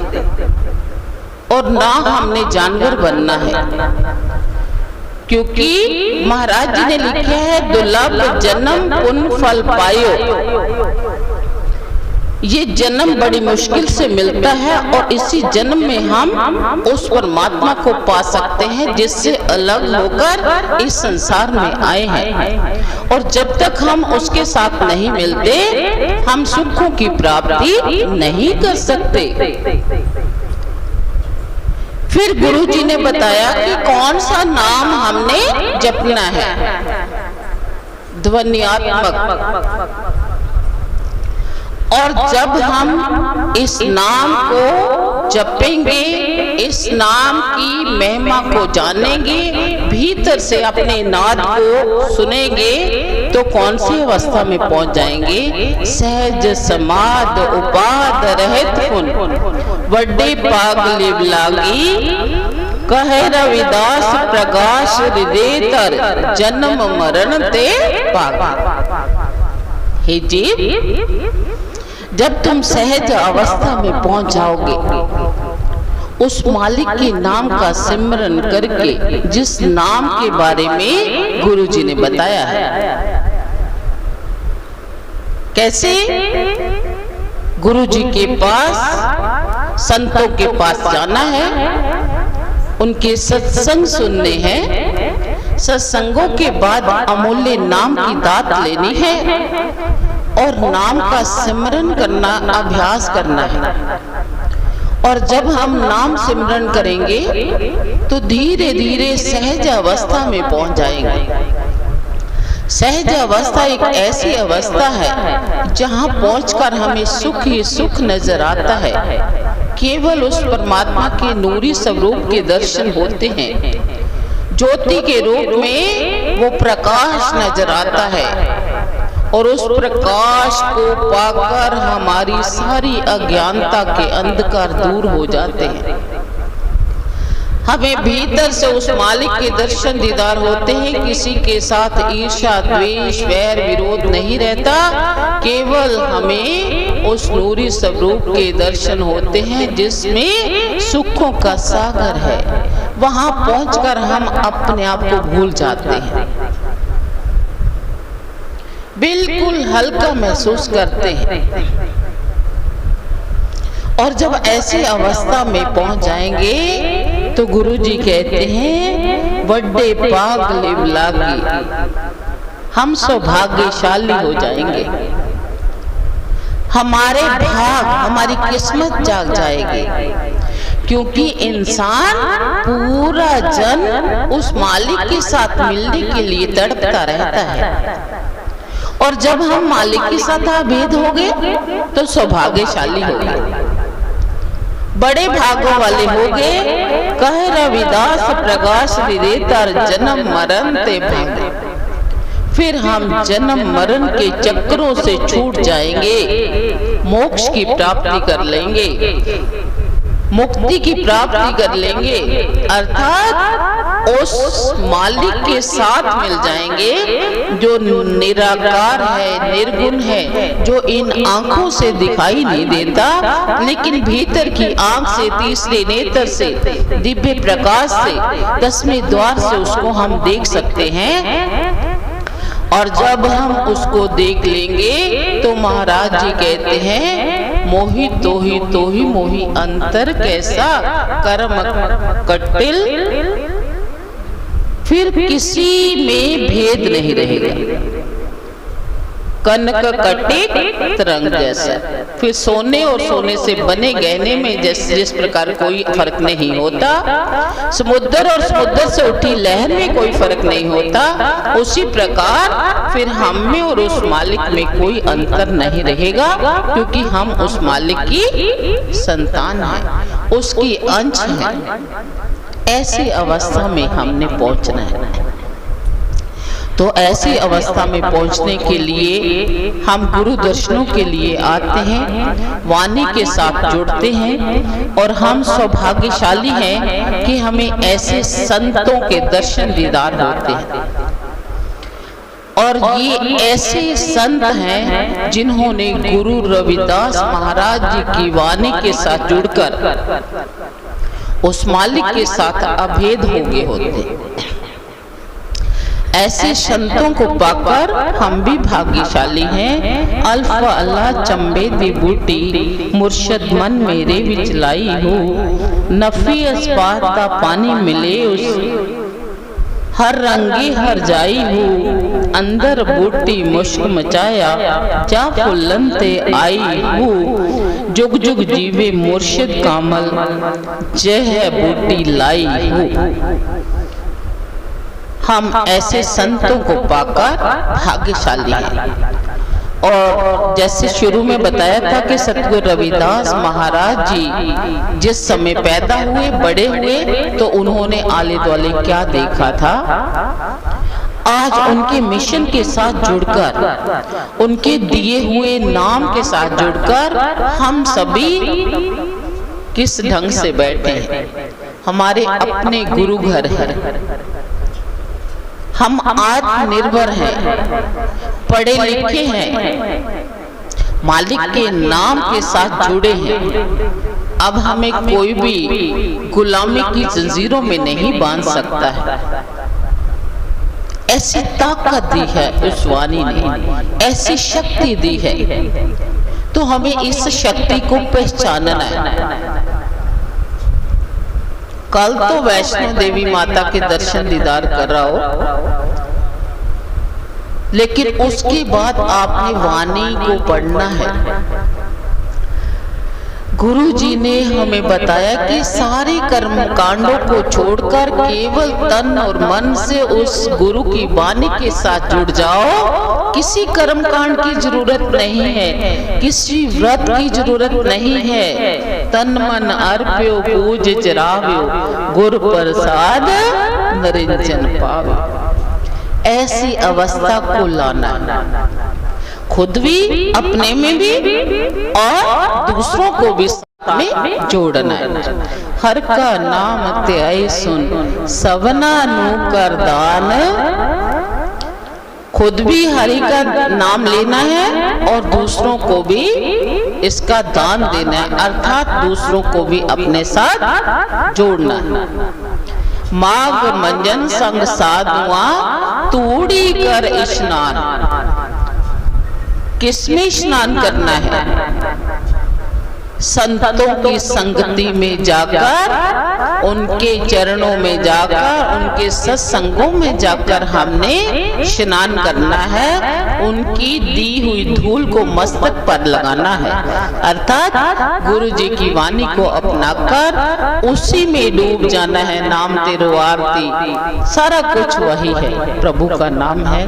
और ना हमने जानवर बनना है, क्योंकि महाराज जी ने लिखा है दुर्लभ जन्म पुण्य फल पायो। ये जन्म बड़ी मुश्किल से मिलता है और इसी जन्म में हम उस परमात्मा को पा सकते हैं जिससे अलग होकर इस संसार में आए हैं, और जब तक हम उसके साथ नहीं मिलते हम सुखों की प्राप्ति नहीं कर सकते। फिर गुरु जी ने बताया कि कौन सा नाम हमने जपना है, ध्वन्यात्मक। और जब हम इस नाम को जपेंगे, इस नाम की महिमा को जानेंगे, भीतर से अपने नाद को सुनेंगे, तो कौन सी अवस्था में पहुंच जाएंगे? सहज समाध उपाद रहत पुन, वड्डे पाग लिव लागी, कहे रविदास प्रकाश हृदय तर, जन्म मरण ते पाग। हे जीव, जब तुम सहज अवस्था में पहुंच जाओगे, उस मालिक के नाम का सिमरन करके, जिस नाम के बारे में गुरु जी ने बताया है। कैसे? गुरु जी के पास, संतों के पास जाना है, उनके सत्संग सुनने हैं, सत्संगों के बाद अमूल्य नाम की दात लेनी है और नाम का सिमरन करना, अभ्यास करना है। और जब हम नाम सिमरन करेंगे तो धीरे धीरे सहज अवस्था में पहुंच जाएंगे। सहज अवस्था एक ऐसी अवस्था है जहां पहुंचकर हमें सुख ही सुख नजर आता है। केवल उस परमात्मा के नूरी स्वरूप के दर्शन होते हैं। ज्योति के रूप में वो प्रकाश नजर आता है और उस प्रकाश को पाकर हमारी सारी अज्ञानता के अंधकार दूर हो जाते हैं। हमें भीतर से उस मालिक के दर्शन दीदार होते हैं। किसी के साथ ईर्ष्या, द्वेष, वैर, विरोध नहीं रहता। केवल हमें उस नूरी स्वरूप के दर्शन होते हैं जिसमें सुखों का सागर है। वहां पहुंचकर हम अपने आप को भूल जाते हैं, बिल्कुल हल्का महसूस करते हैं। और जब ऐसी अवस्था में पहुंच जाएंगे तो गुरु जी कहते हैं, बड़े पाग लिव लागी, हम सौभाग्यशाली हो जाएंगे। हमारे भाग, हमारी किस्मत जाग जाएगी, क्योंकि इंसान पूरा जन उस मालिक के साथ मिलने के लिए तड़पता रहता है। और जब हम मालिक के साथ अभेद हो गए तो सौभाग्यशाली हो गए, बड़े भागों वाले हो गए। कह रविदास प्रकाश विदेतर जन्म मरण ते भागे। फिर हम जन्म मरण के चक्रों से छूट जाएंगे, मोक्ष की प्राप्ति कर लेंगे, मुक्ति की प्राप्ति कर लेंगे, अर्थात उस मालिक के साथ मिल जाएंगे जो निराकार है, निर्गुण है, जो इन आंखों से दिखाई नहीं देता, लेकिन भीतर की आंख से, तीसरे नेत्र से, दिव्य प्रकाश से, 10वें द्वार से उसको हम देख सकते हैं। और जब हम उसको देख लेंगे तो महाराज जी कहते हैं, मोहि तो ही मोहि अंतर कैसा कर्म कटिल, फिर किसी में भेद नहीं रहेगा। कनक कटे तरंग जैसा, फिर सोने और सोने से बने गहने में जिस प्रकार कोई फर्क नहीं होता, समुद्र और समुद्र से उठी लहर में कोई फर्क नहीं होता, उसी प्रकार फिर हम में और उस मालिक में कोई अंतर नहीं रहेगा, क्योंकि हम उस मालिक की संतान हैं, उसकी अंश हैं। ऐसी अवस्था में हमने पहुंचना है। तो ऐसी अवस्था में पहुंचने के लिए हम गुरु दर्शनों के लिए आते हैं, वाणी के साथ जुड़ते हैं, और हम सौभाग्यशाली हैं कि हमें ऐसे संतों के दर्शन दीदार होते हैं। और ये ऐसे संत हैं जिन्होंने गुरु रविदास महाराज जी की वाणी के साथ जुड़कर उस मालिक के साथ अभेद हो गए होते। ऐसे संतों को पाकर हम भी भाग्यशाली हैं। अल्फा अल्लाह चंबे दी बूटी, मुर्शद मन मेरे विच लाई हो, नफी अस्पात दा पानी मिले उस, हर रंगी हर जाई हो, अंदर बूटी मुश्क मचाया, जा फुल्लन ते आई हो, जुग जुग जीवे मुर्शिद कामल, जय है बूटी लाई हो। हम ऐसे संतों को पाकर भाग्यशाली हैं। और जैसे शुरू में बताया था कि सतगुरु रविदास महाराज जी जिस समय पैदा हुए, बड़े हुए, तो उन्होंने आले दुआले क्या देखा था। आज उनके मिशन के साथ जुड़कर, उनके दिए हुए नाम के साथ जुड़कर हम सभी किस ढंग से बैठे हैं। हमारे अपने गुरु घर है, हम आत्मनिर्भर हैं, पढ़े लिखे हैं, मालिक के नाम के साथ जुड़े हैं। अब हमें कोई भी गुलामी की जंजीरों में नहीं बांध सकता है। ऐसी ताकत दी है उस वाणी ने, ऐसी शक्ति दी है, तो हमें इस शक्ति को पहचानना है। कल तो वैष्णो देवी माता के दर्शन दीदार कर रहा हो, लेकिन उसके बाद आपने वाणी को पढ़ना है। गुरु जी ने हमें बताया कि सारे कर्म कांडों को छोड़कर केवल तन और मन से उस गुरु की वाणी के साथ जुड़ जाओ। किसी कर्म कांड की जरूरत नहीं है, किसी व्रत की जरूरत नहीं है। तन मन अर्प्यो पूज चराव्यो, गुरु प्रसाद निरंजन पाव्यो। ऐसी अवस्था को लाना है, खुद भी, अपने में भी और दूसरों को भी में जोड़ना है। हर का नाम त्याई सुन, सबना नु कर दान। खुद भी हरि का नाम लेना है और दूसरों को भी इसका दान देना है, अर्थात दूसरों को भी अपने साथ जोड़ना है। माघ मंजन संग साधुआ तूड़ी कर स्नान। किसमें स्नान करना है? संतों की संगति में जाकर, उनके चरणों में जाकर, उनके सत्संगों में जाकर हमने स्नान करना है। उनकी दी हुई धूल को मस्तक पर लगाना है, अर्थात गुरु जी की वाणी को अपनाकर उसी में डूब जाना है। नाम तेरो आरती, सारा कुछ वही है, प्रभु का नाम है।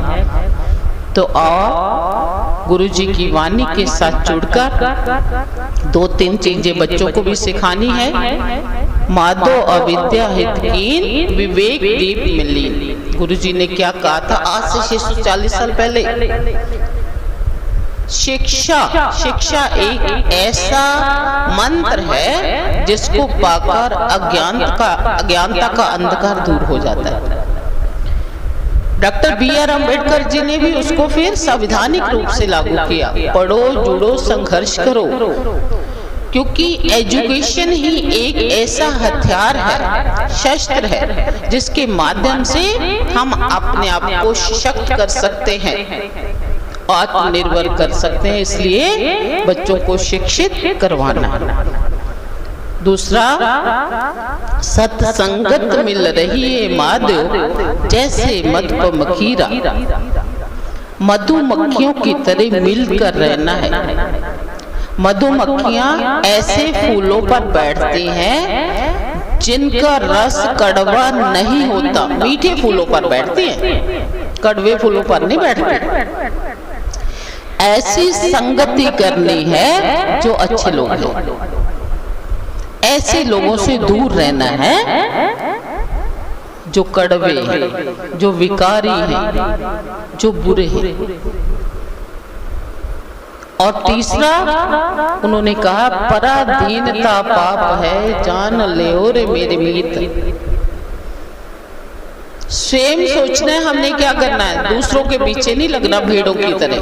तो आओ गुरु जी की वाणी के साथ जुड़कर 2-3 चीजें बच्चों को भी सिखानी है। माधो अविद्या हितकीन, विवेक दीप मिली। गुरु जी ने क्या कहा था आज से 640 साल पहले? शिक्षा एक ऐसा मंत्र है जिसको पाकर अज्ञानता का अंधकार दूर हो जाता है। Doctor B.R. अम्बेडकर जी ने भी उसको फिर संवैधानिक रूप से लागू किया। पढ़ो, जुड़ो, संघर्ष करो, क्योंकि एजुकेशन ही एक ऐसा हथियार है, शस्त्र है, जिसके माध्यम से हम अपने आप को सशक्त कर सकते हैं, आत्मनिर्भर कर सकते हैं। इसलिए बच्चों को शिक्षित करवाना। दूसरा, सत्संगत मिल रही है माधव जैसे मधु प मखीरा। मधुमक्खियों की तरह मिलकर रहना है। मधुमक्खियां ऐसे फूलों पर बैठती हैं जिनका रस कड़वा नहीं होता। मीठे फूलों पर बैठती हैं, कड़वे फूलों पर नहीं बैठती। ऐसी संगति करनी है जो अच्छे लोग हैं। ऐसे लोगों से दूर रहना है जो कड़वे हैं, जो विकारी हैं, जो बुरे हैं। और तीसरा उन्होंने कहा, पराधीनता पाप है, जान ले रे मेरे मीत। स्वयं सोचना है हमने क्या करना है, दूसरों के पीछे नहीं लगना भेड़ों की तरह।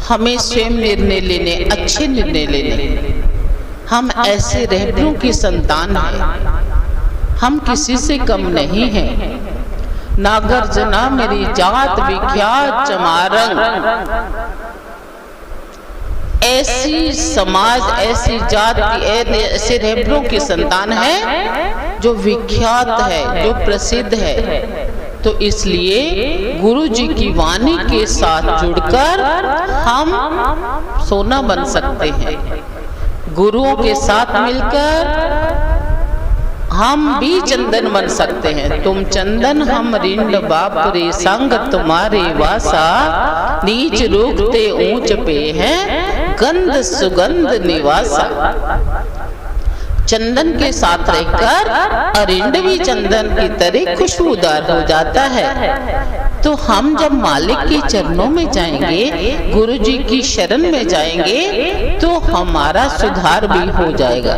हमें स्वयं निर्णय लेने, अच्छे निर्णय लेने। हम ऐसे रहबरों की संतान हैं, हम किसी से कम नहीं हैं। नागर जना मेरी जात विख्यात चमारंग। ऐसी समाज, ऐसी जात की, ऐसे रहबरों की संतान है जो विख्यात है, जो प्रसिद्ध है। तो इसलिए गुरु जी की वाणी के साथ जुड़कर हम सोना बन सकते हैं। गुरुओं के साथ मिलकर हम भी चंदन बन सकते हैं। तुम चंदन हम रिंड बाप रे, संग तुम्हारे वासा, नीच रूखते ऊंच पे हैं, गंध सुगंध निवासा। चंदन के साथ रहकर अरिंड भी चंदन की तरह खुशबूदार हो जाता है। तो हम जब मालिक के चरणों में जाएंगे, गुरु जी की शरण में जाएंगे, तो हमारा सुधार भी हो जाएगा।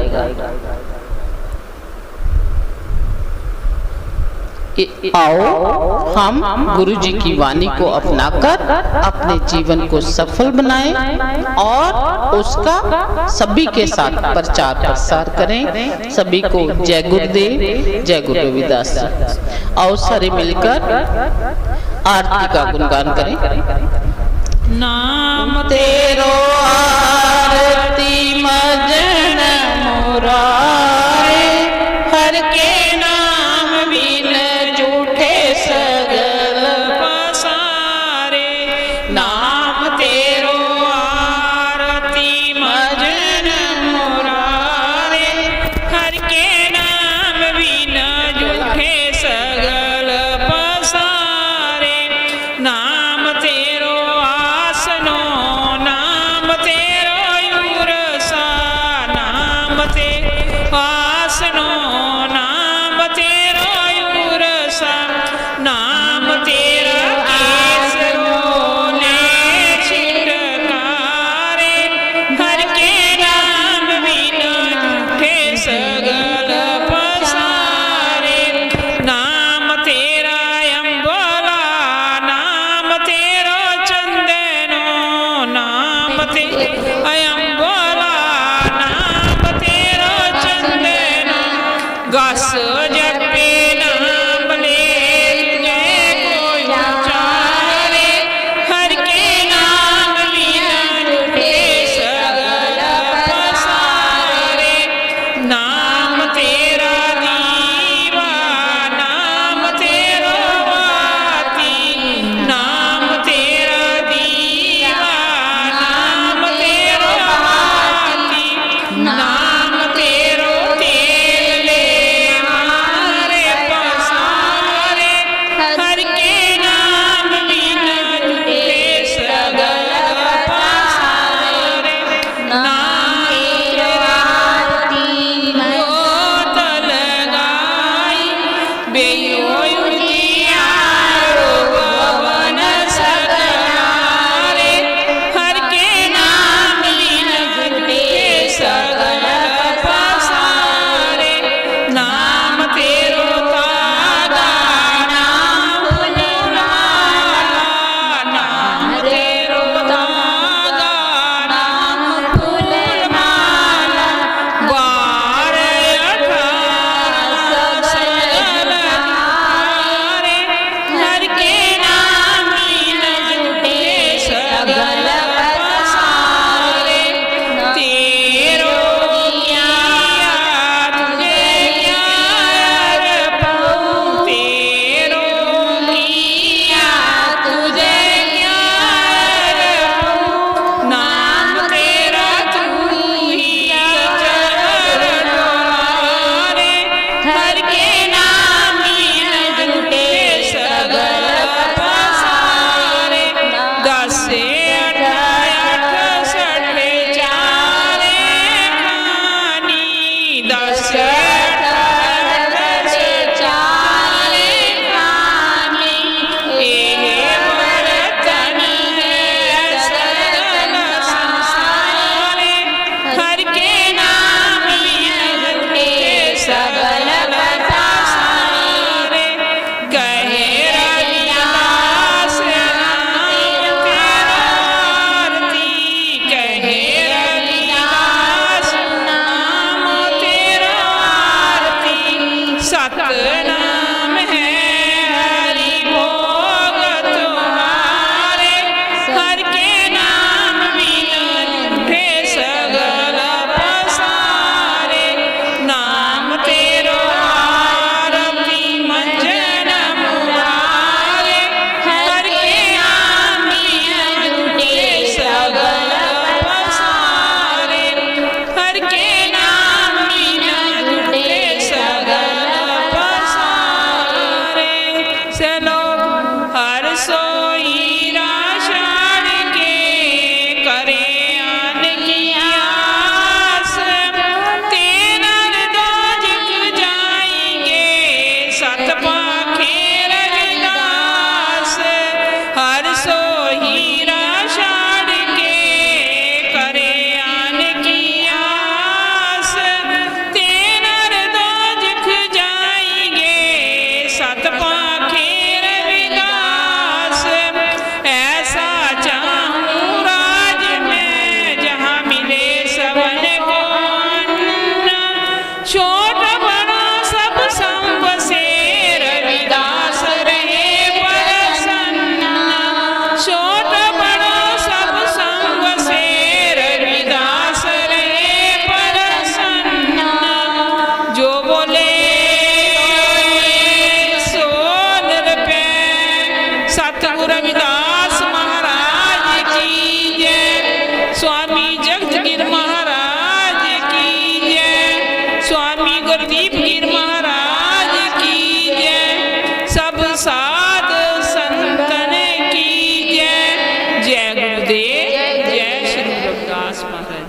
आओ हम गुरु जी की वाणी को अपनाकर अपने जीवन को सफल बनाएं और उसका सभी के साथ प्रचार प्रसार करें। सभी को जय गुरुदेव, जय गुरु रविदास जी। आओ सारे मिलकर आरती का गुणगान करें। नाम तेरो आरती मजन मुरारे, हर के नाम बिन झूठे सगल पसारे। नाम तेरो आरती मजन मुरारे, हर के नाम बिन झूठे सगल पसारे। नाम तेरो आसनो, नाम तेरो यूरसा, नाम तेरो आसनो, नाम तेरो यूरसा। नाम तेरा केसरो ने छिटकारे, हर के नाम बिन झूठे सगल पसारे। नाम तेरा अम्बोला, नाम तेरो चंदनो, नाम तेरा अम्बोला, नाम तेरो चंदनो। गस जपे नाम ले तुझे कोई उचारे, हर के नाम बिन झूठे सगल पसारे। नाम तेरा दीवा, नाम तेरो वाती, नाम तेरा दीवा, नाम तेरो वाती। नाम तेरो तेल ले मारे पसारे, हर के नाम बिन झूठे सगल पसारे। नाम तेरा जोत लगाई, बेयो उजियारो भवन सगलारे, हर के नाम बिन झूठे सगल पसारे। नाम तेरो तागा, नाम फूलमाला, नाम तेरो तागा, नाम फूलमाला। बार अठारह सगल हारे, हर के नाम बिन झूठे सगल पसारे। तेरो किया तुझे क्या अर्पण, तेरो किया तुझे क्या अर्पण। नाम तेरा तू ही चरण द्वारे, हर के नाम बिन झूठे सगल पसारे। दसे अठ सठे चारे खानी, दसे अठ चारे खानी। एहे बर्तन है सगल संसारे, हर के नाम बिन झूठे सगल पसारे। कहे रविदास नाम तेरा आरती, कहे रविदास नाम तेरा आरती। सतनाम है हरि भोग तुम्हारे, हर के नाम बिन झूठे सगल पसारे। नाम तेरो आरती मंजन मुरारे, हर के नाम बिन झूठे सगल पसारे। हर के नाम बिन झूठे सगल पसारे। चलो हर सोई राषाढ़ के करे आन की आस, तेनर दोज जाएंगे सत पाखे रविदास। हर सोई राषाढ़ के करे आन की आस, तेनर दोज जाएंगे सत साध संतन की जय। जय गुरुदेव, जय श्री रविदास महाराज।